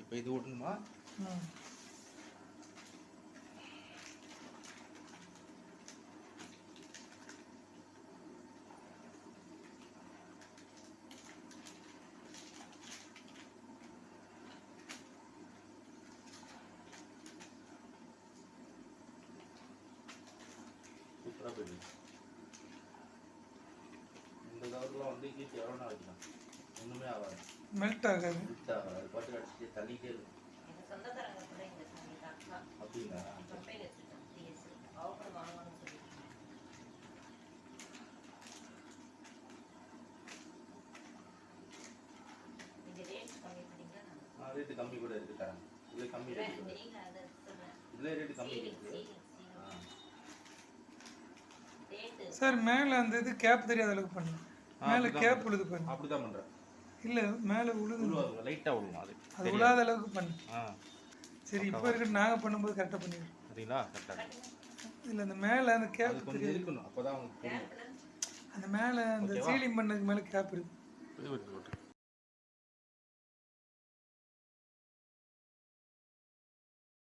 இப்போ இது விடணுமா? சூப்பராக போயிடுது. இந்த கவர்லாம் வந்து ஹீட் எவ்வளோ நாள் வைக்கலாம்? ஒன்றுமே ஆகாது, மெல்ட் ஆகாது. அது பாட்டு அடிச்சுட்டு தள்ளிட்டே இருக்கும். அப்படிங்களா? ரேட்டு கம்மி கூட இருக்கு தரேன். இதில் கம்மி ரேட்டு, இதில் ரேட்டு கம்மி இருக்குது. சார் மேலே அந்த இது கேப் தெரியாத அளவுக்கு பண்ணு. மேலே கேப் உழுது பண்ணு. அப்படி தான் பண்ணுறேன். இல்லை மேலே உழுது லைட்டாக விழுணும். அது உழாத அளவுக்கு பண்ணு. சரி இப்போ இருக்கட்டும், நாங்கள் பண்ணும்போது கரெக்டாக பண்ணிடுறோம். சரிங்களா? கரெக்டாக இல்லை அந்த மேலே அந்த கேப் கொஞ்சம் இருக்கணும், அப்போ தான் அந்த மேலே அந்த சீலிங் பண்ணதுக்கு மேலே கேப் இருக்கு.